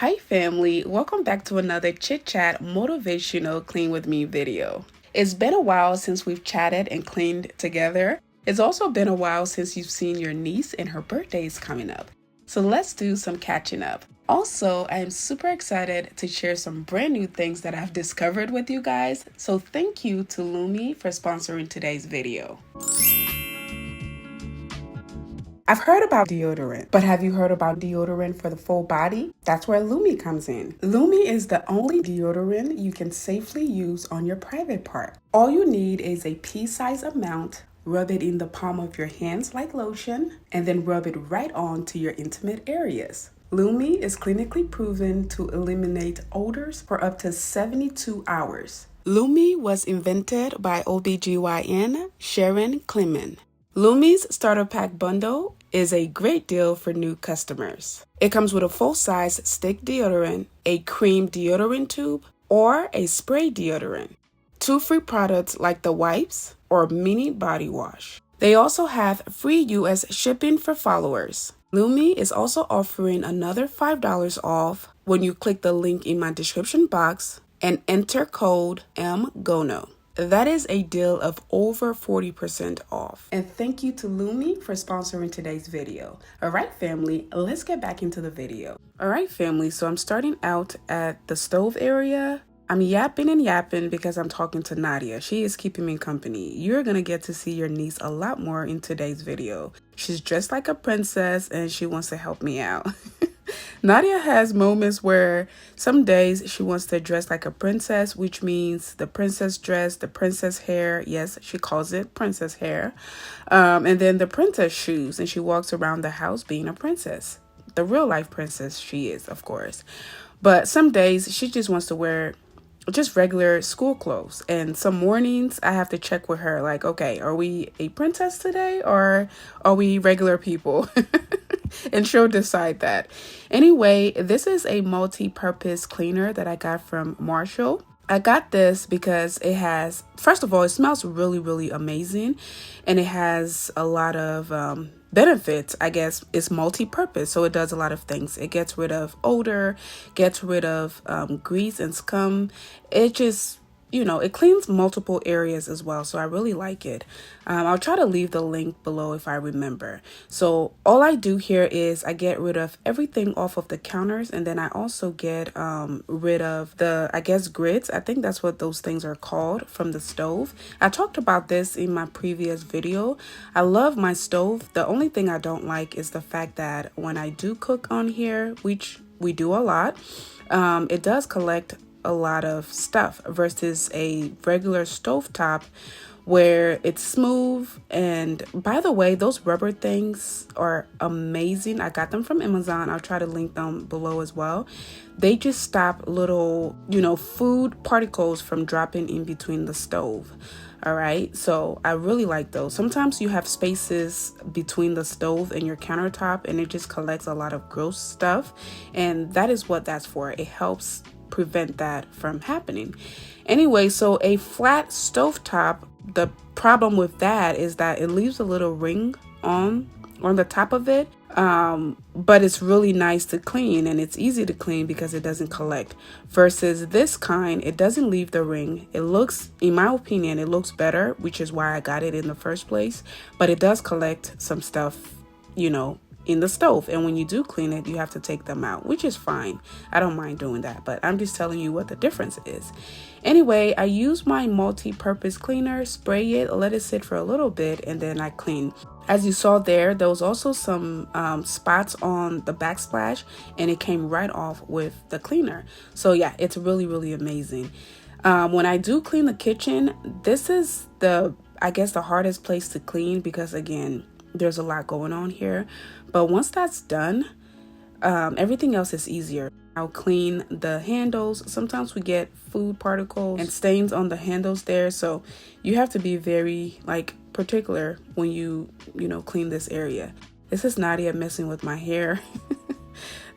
Hi family, welcome back to another chit chat motivational clean with me video. It's been a while since we've chatted and cleaned together. It's also been a while since you've seen your niece and her birthday is coming up. So let's do some catching up. Also, I am super excited to share some brand new things that I've discovered with you guys. So thank you to Lumi for sponsoring today's video. I've heard about deodorant, but have you heard about deodorant for the full body? That's where Lumi comes in. Lumi is the only deodorant you can safely use on your private part. All you need is a pea-sized amount, rub it in the palm of your hands like lotion, and then rub it right on to your intimate areas. Lumi is clinically proven to eliminate odors for up to 72 hours. Lumi was invented by OBGYN Sharon Clement. Lumi's starter pack bundle is a great deal for new customers. It comes with a full-size stick deodorant, a cream deodorant tube, or a spray deodorant. 2 free products like the wipes or mini body wash. They also have free US shipping for followers. Lumi is also offering another $5 off when you click the link in my description box and enter code MGONO. That is a deal of over 40% off. And thank you to Lumi for sponsoring today's video. Alright family, let's get back into the video. Alright family, so I'm starting out at the stove area. I'm yapping and yapping because I'm talking to Nadia. She is keeping me company. You're gonna get to see your niece a lot more in today's video. She's dressed like a princess and she wants to help me out. Nadia has moments where some days she wants to dress like a princess, which means the princess dress, the princess hair. Yes, she calls it princess hair. And then the princess shoes. And she walks around the house being a princess. The real life princess she is, of course. But some days she just wants to wear just regular school clothes. And some mornings I have to check with her like, okay, are we a princess today or are we regular people? And she'll decide that. Anyway, this is a multi-purpose cleaner that I got from Marshall. I got this because it has, first of all, it smells really, really amazing. And it has a lot of benefits. I guess it's multi-purpose, so it does a lot of things. It gets rid of odor, gets rid of grease and scum. It just, it cleans multiple areas as well, so I really like it. I'll try to leave the link below if I remember. So all I do here is I get rid of everything off of the counters, and then I also get rid of the, I guess, grids. I think that's what those things are called from the stove. I talked about this in my previous video. I love my stove. The only thing I don't like is the fact that when I do cook on here, which we do a lot, it does collect a lot of stuff versus a regular stovetop where it's smooth. And by the way, those rubber things are amazing. I got them from Amazon. I'll try to link them below as well. They just stop little, food particles from dropping in between the stove. All right, so I really like those. Sometimes you have spaces between the stove and your countertop and it just collects a lot of gross stuff, and that is what that's for. It helps prevent that from happening. Anyway, so a flat stovetop, the problem with that is that it leaves a little ring on the top of it, but it's really nice to clean and it's easy to clean because it doesn't collect. Versus this kind, it doesn't leave the ring. It looks, in my opinion, it looks better, which is why I got it in the first place, but it does collect some stuff, in the stove, and when you do clean it, you have to take them out, which is fine. I don't mind doing that, but I'm just telling you what the difference is. Anyway, I use my multi-purpose cleaner, spray it, let it sit for a little bit, and then I clean. As you saw there was also some spots on the backsplash, and it came right off with the cleaner. So yeah, it's really, really amazing. When I do clean the kitchen, this is I guess the hardest place to clean because again, there's a lot going on here. But once that's done, everything else is easier. I'll clean the handles. Sometimes we get food particles and stains on the handles there, so you have to be very particular when you clean this area. This is Nadia messing with my hair.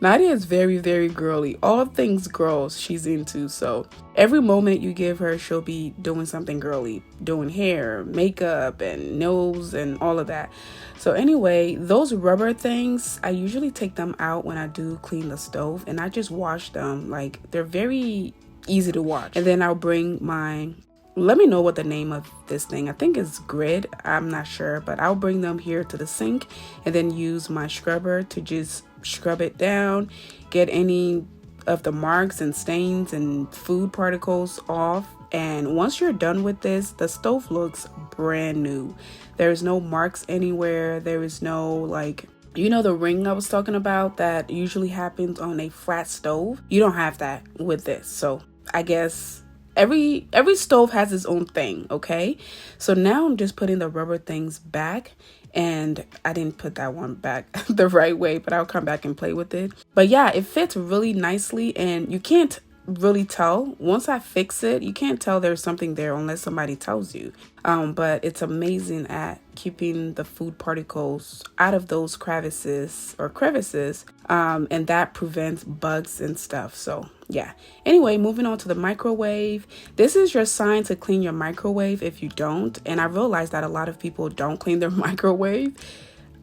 Nadia is very, very girly. All things girls she's into. So every moment you give her, she'll be doing something girly, doing hair, makeup, and nails, and all of that. So anyway, those rubber things, I usually take them out when I do clean the stove, and I just wash them. Like, they're very easy to wash. And then I'll bring my, let me know what the name of this thing, I think it's grid, I'm not sure, but I'll bring them here to the sink and then use my scrubber to just scrub it down, get any of the marks and stains and food particles off. And once you're done with this, the stove looks brand new. There's no marks anywhere. There is no, like, you know, the ring I was talking about that usually happens on a flat stove. You don't have that with this. So I guess every stove has its own thing. Okay, so now I'm just putting the rubber things back, and I didn't put that one back the right way, but I'll come back and play with it. But yeah, it fits really nicely, and you can't really tell. Once I fix it, you can't tell there's something there unless somebody tells you. But it's amazing at keeping the food particles out of those crevices, and that prevents bugs and stuff. So yeah, anyway, moving on to the microwave. This is your sign to clean your microwave if you don't, and I realized that a lot of people don't clean their microwave.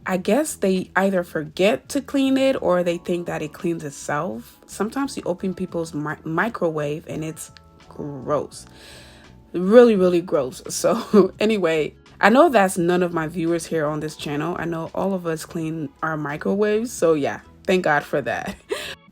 I guess they either forget to clean it or they think that it cleans itself. Sometimes you open people's microwave and it's gross. Really, really gross. So anyway, I know that's none of my viewers here on this channel. I know all of us clean our microwaves. So yeah, thank God for that.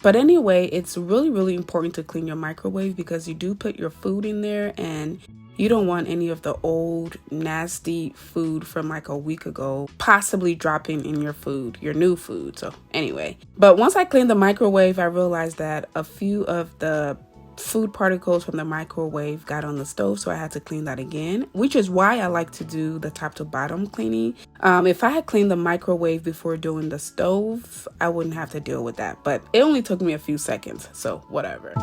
But anyway, it's really, really important to clean your microwave because you do put your food in there, and you don't want any of the old nasty food from like a week ago possibly dropping in your food, your new food. So anyway, but once I cleaned the microwave, I realized that a few of the food particles from the microwave got on the stove, so I had to clean that again, which is why I like to do the top to bottom cleaning. If I had cleaned the microwave before doing the stove, I wouldn't have to deal with that, but it only took me a few seconds, so whatever.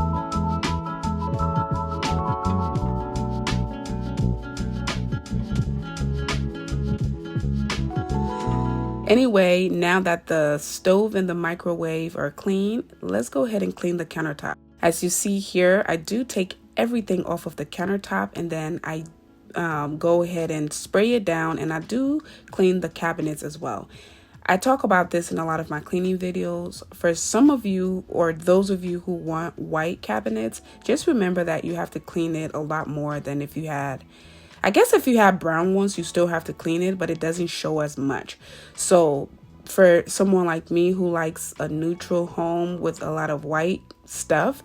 Anyway, now that the stove and the microwave are clean, let's go ahead and clean the countertop. As you see here, I do take everything off of the countertop, and then I go ahead and spray it down, and I do clean the cabinets as well. I talk about this in a lot of my cleaning videos. For some of you, or those of you who want white cabinets, just remember that you have to clean it a lot more than if you had, I guess if you have brown ones, you still have to clean it, but it doesn't show as much. So for someone like me who likes a neutral home with a lot of white stuff,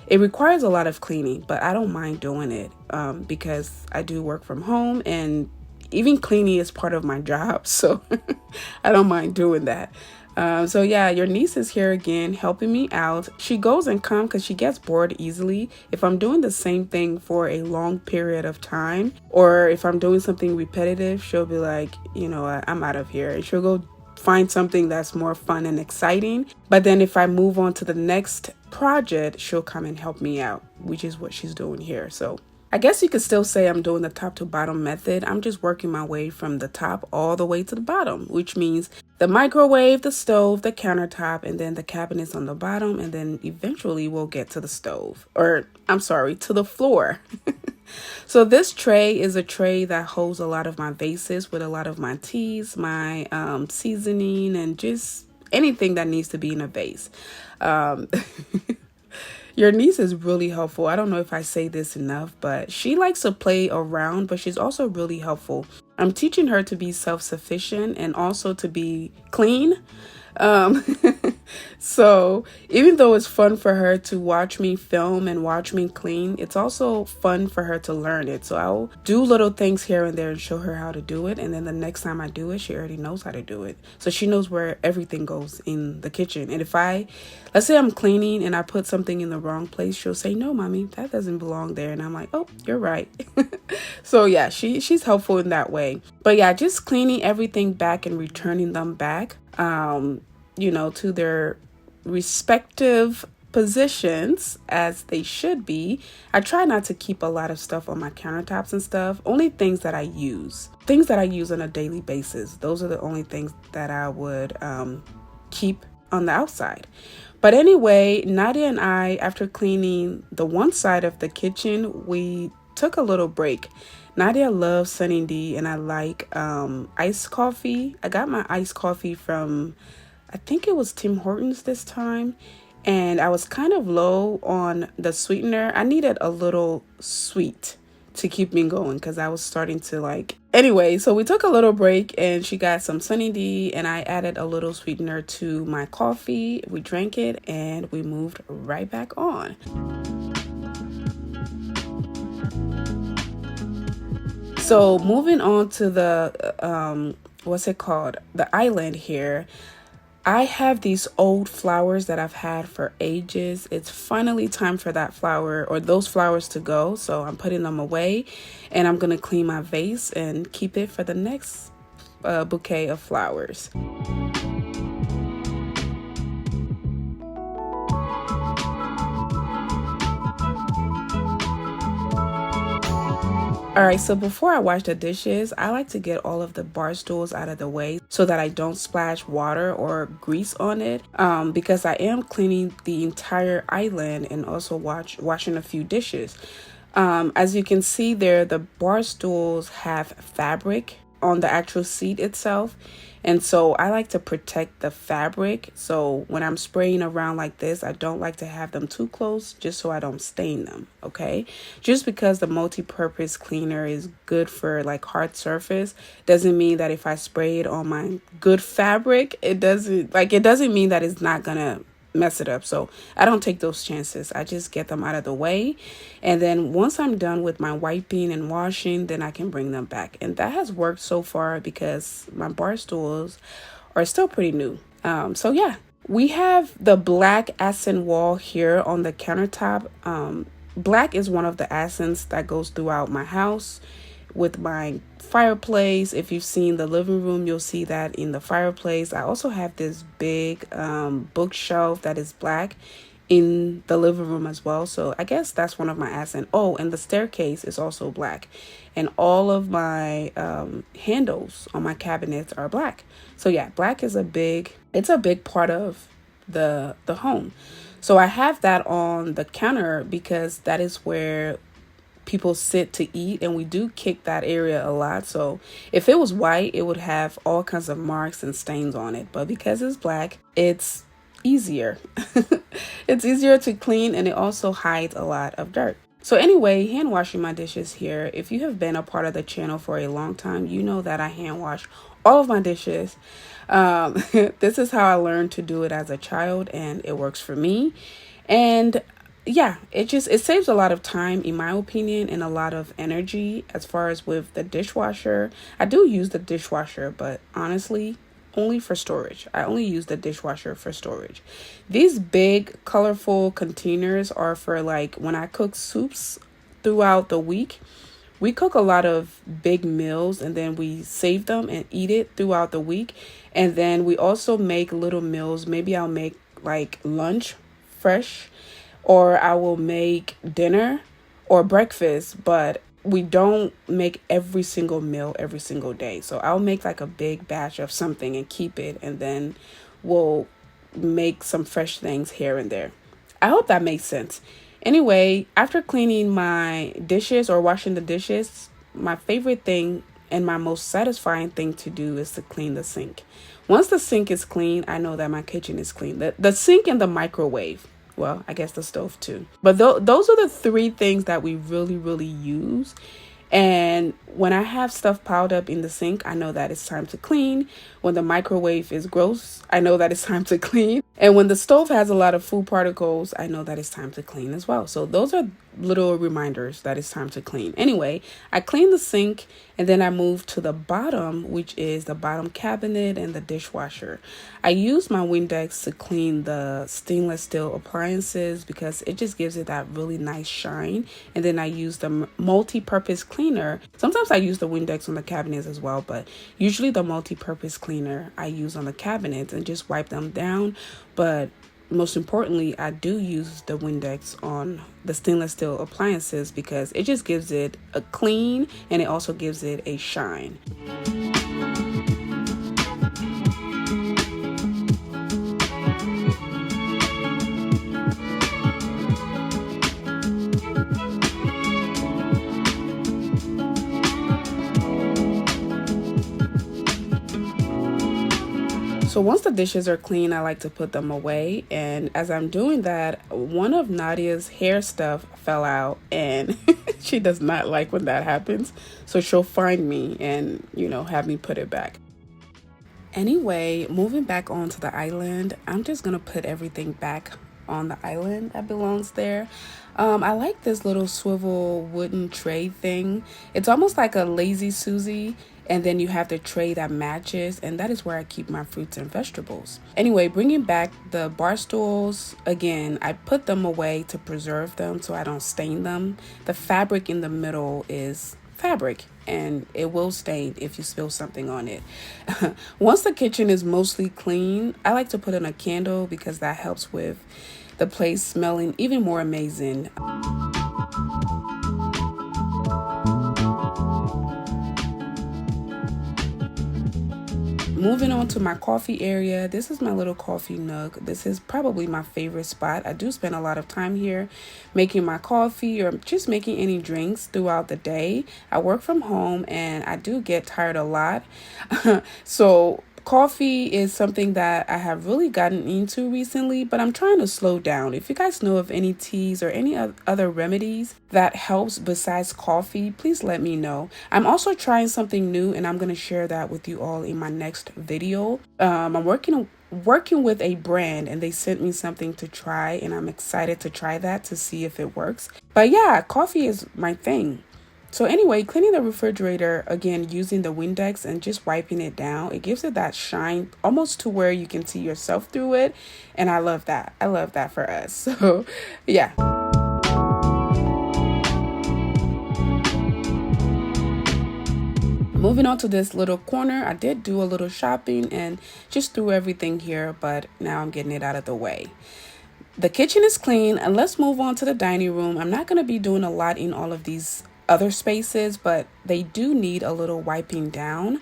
it requires a lot of cleaning, but I don't mind doing it because I do work from home, and even cleaning is part of my job. So I don't mind doing that. So yeah, your niece is here again helping me out. She goes and comes because she gets bored easily. If I'm doing the same thing for a long period of time, or if I'm doing something repetitive, she'll be like, you know what, I'm out of here. And she'll go find something that's more fun and exciting. But then if I move on to the next project, she'll come and help me out, which is what she's doing here. So I guess you could still say I'm doing the top to bottom method. I'm just working my way from the top all the way to the bottom, which means the microwave, the stove, the countertop, and then the cabinets on the bottom. And then eventually we'll get to the stove, or I'm sorry, to the floor. So this tray is a tray that holds a lot of my vases with a lot of my teas, my seasoning, and just anything that needs to be in a vase. Your niece is really helpful. I don't know if I say this enough, but she likes to play around, but she's also really helpful. I'm teaching her to be self-sufficient and also to be clean. So even though it's fun for her to watch me film and watch me clean, it's also fun for her to learn it. So I'll do little things here and there and show her how to do it. And then the next time I do it, she already knows how to do it. So she knows where everything goes in the kitchen. And if let's say I'm cleaning and I put something in the wrong place, she'll say, "No, mommy, that doesn't belong there." And I'm like, "Oh, you're right." So yeah, she's helpful in that way. But yeah, just cleaning everything back and returning them back, you know, to their respective positions as they should be. I try not to keep a lot of stuff on my countertops and stuff. Only things that I use on a daily basis. Those are the only things that I would keep on the outside. But anyway, Nadia and I, after cleaning the one side of the kitchen, we took a little break. Nadia loves Sunny D, and I like iced coffee. I got my iced coffee from, I think it was Tim Hortons this time, and I was kind of low on the sweetener. I needed a little sweet to keep me going because I was starting to like. Anyway, so we took a little break and she got some Sunny D and I added a little sweetener to my coffee. We drank it and we moved right back on. So moving on to the what's it called? The island here. I have these old flowers that I've had for ages. It's finally time for that flower or those flowers to go. So I'm putting them away and I'm going to clean my vase and keep it for the next bouquet of flowers. Alright, so before I wash the dishes, I like to get all of the bar stools out of the way so that I don't splash water or grease on it, because I am cleaning the entire island and also washing a few dishes. As you can see there, the bar stools have fabric on the actual seat itself. And so I like to protect the fabric. So when I'm spraying around like this, I don't like to have them too close just so I don't stain them. Okay. Just because the multi-purpose cleaner is good for like hard surface doesn't mean that if I spray it on my good fabric, it doesn't mean that it's not gonna mess it up. So I don't take those chances. I just get them out of the way, and then once I'm done with my wiping and washing, then I can bring them back. And that has worked so far because my bar stools are still pretty new. So yeah, we have the black accent wall here on the countertop. Black is one of the accents that goes throughout my house with my fireplace. If you've seen the living room, you'll see that in the fireplace. I also have this big bookshelf that is black in the living room as well. So I guess that's one of my accents. Oh, and the staircase is also black. And all of my handles on my cabinets are black. So yeah, black is a big part of the home. So I have that on the counter because that is where people sit to eat, and we do kick that area a lot. So if it was white, it would have all kinds of marks and stains on it, but because it's black, it's easier. It's easier to clean, and it also hides a lot of dirt. So anyway, hand washing my dishes here. If you have been a part of the channel for a long time, you know that I hand wash all of my dishes. This is how I learned to do it as a child, and it works for me. And yeah, it saves a lot of time, in my opinion, and a lot of energy. As far as with the dishwasher, I do use the dishwasher, but honestly, only for storage. I only use the dishwasher for storage. These big colorful containers are for like when I cook soups throughout the week. We cook a lot of big meals and then we save them and eat it throughout the week. And then we also make little meals. Maybe I'll make like lunch fresh, or I will make dinner or breakfast, but we don't make every single meal every single day. So I'll make like a big batch of something and keep it, and then we'll make some fresh things here and there. I hope that makes sense. Anyway, after cleaning my dishes or washing the dishes, my favorite thing and my most satisfying thing to do is to clean the sink. Once the sink is clean, I know that my kitchen is clean. The sink and the microwave. Well, I guess the stove too. But those are the three things that we really, really use. And when I have stuff piled up in the sink, I know that it's time to clean. When the microwave is gross, I know that it's time to clean. And when the stove has a lot of food particles, I know that it's time to clean as well. So those are little reminders that it's time to clean. Anyway, I clean the sink and then I move to the bottom, which is the bottom cabinet and the dishwasher. I use my Windex to clean the stainless steel appliances because it just gives it that really nice shine. And then I use the multi-purpose cleaner. Sometimes I use the Windex on the cabinets as well, but usually the multi-purpose cleaner I use on the cabinets and just wipe them down. But most importantly, I do use the Windex on the stainless steel appliances because it just gives it a clean and it also gives it a shine. So once the dishes are clean, I like to put them away. And as I'm doing that, one of Nadia's hair stuff fell out, and she does not like when that happens. So she'll find me and, have me put it back. Anyway, moving back onto the island, I'm just gonna put everything back on the island that belongs there. I like this little swivel wooden tray thing. It's almost like a lazy Susie, and then you have the tray that matches, and that is where I keep my fruits and vegetables. Anyway, bringing back the bar stools, again, I put them away to preserve them so I don't stain them. The fabric in the middle is fabric, and it will stain if you spill something on it. Once the kitchen is mostly clean, I like to put in a candle because that helps with the place smelling even more amazing. Moving on to my coffee area, this is my little coffee nook. This is probably my favorite spot. I do spend a lot of time here making my coffee or just making any drinks throughout the day. I work from home and I do get tired a lot. So coffee is something that I have really gotten into recently, but I'm trying to slow down. If you guys know of any teas or any other remedies that helps besides coffee, please let me know. I'm also trying something new, and I'm going to share that with you all in my next video. I'm working with a brand, and they sent me something to try, and I'm excited to try that to see if it works. But yeah, coffee is my thing. So anyway, cleaning the refrigerator, again, using the Windex and just wiping it down, it gives it that shine almost to where you can see yourself through it. And I love that. I love that for us. So yeah. Moving on to this little corner, I did do a little shopping and just threw everything here, but now I'm getting it out of the way. The kitchen is clean, and let's move on to the dining room. I'm not going to be doing a lot in all of these other spaces, but they do need a little wiping down.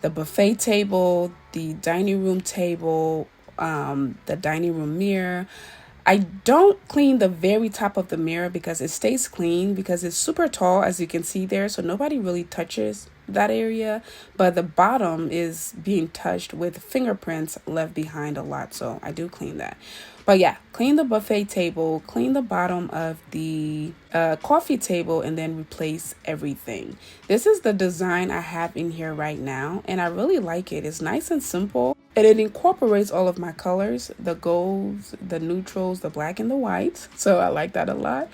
The buffet table, the dining room table, the dining room mirror. I don't clean the very top of the mirror because it stays clean because it's super tall, as you can see there, so nobody really touches that area, but the bottom is being touched with fingerprints left behind a lot, so I do clean that. But yeah, clean the buffet table, clean the bottom of the coffee table, and then replace everything. This is the design I have in here right now, and I really like it. It's nice and simple, and it incorporates all of my colors, the golds, the neutrals, the black, and the whites, so I like that a lot.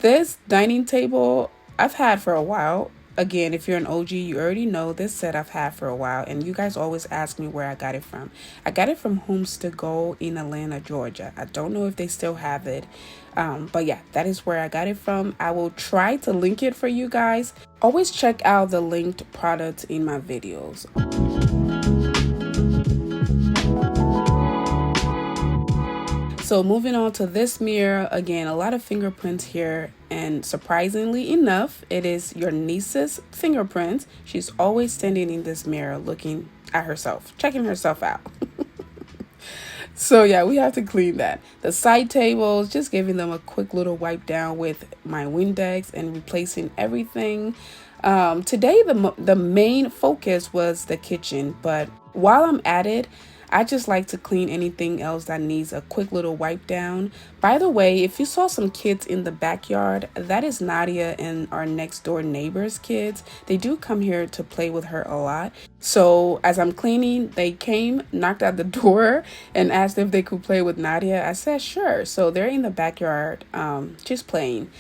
This dining table I've had for a while. Again, if you're an OG, you already know this set I've had for a while, and you guys always ask me where I got it from. I got it from Homes to Go in Atlanta, Georgia. I don't know if they still have it, but yeah, that is where I got it from. I will try to link it for you guys. Always check out the linked products in my videos. So moving on to this mirror, again, a lot of fingerprints here, and surprisingly enough, it is your niece's fingerprints. She's always standing in this mirror looking at herself, checking herself out. So yeah, we have to clean that. The side tables, just giving them a quick little wipe down with my Windex and replacing everything. Today, the main focus was the kitchen, but while I'm at it, I just like to clean anything else that needs a quick little wipe down. By the way, if you saw some kids in the backyard, that is Nadia and our next door neighbor's kids. They do come here to play with her a lot. So as I'm cleaning, they came, knocked at the door, and asked if they could play with Nadia. I said, sure. So they're in the backyard, just playing.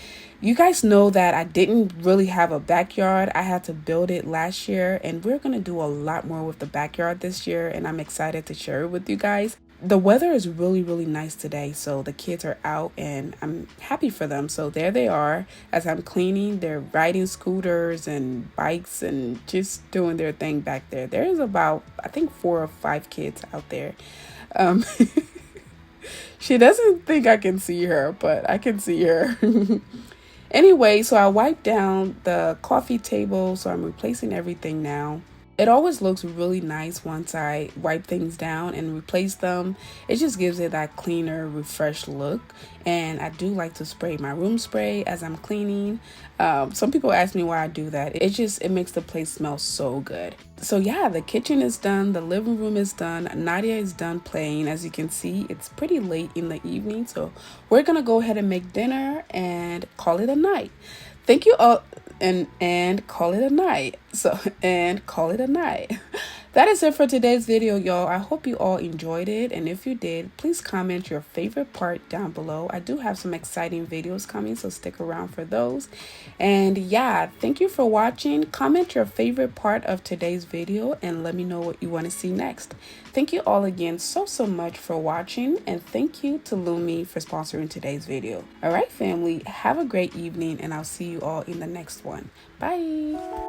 You guys know that I didn't really have a backyard. I had to build it last year, and we're going to do a lot more with the backyard this year, and I'm excited to share it with you guys. The weather is really, really nice today, so the kids are out, and I'm happy for them. So there they are. As I'm cleaning, they're riding scooters and bikes and just doing their thing back there. There's about, I think, 4 or 5 kids out there. She doesn't think I can see her, but I can see her. Anyway, so I wiped down the coffee table, so I'm replacing everything now. It always looks really nice once I wipe things down and replace them. It just gives it that cleaner, refreshed look. And I do like to spray my room spray as I'm cleaning. Some people ask me why I do that. It makes the place smell so good. So yeah, the kitchen is done. The living room is done. Nadia is done playing. As you can see, it's pretty late in the evening. So we're going to go ahead and make dinner and call it a night. Thank you all. And call it a night. Call it a night. That is it for today's video, y'all. I hope you all enjoyed it, and if you did, please comment your favorite part down below. I do have some exciting videos coming, so stick around for those. And yeah, thank you for watching. Comment your favorite part of today's video and let me know what you want to see next. Thank you all again so much for watching, and thank you to Lumi for sponsoring today's video. All right, family, have a great evening, and I'll see you all in the next one. Bye.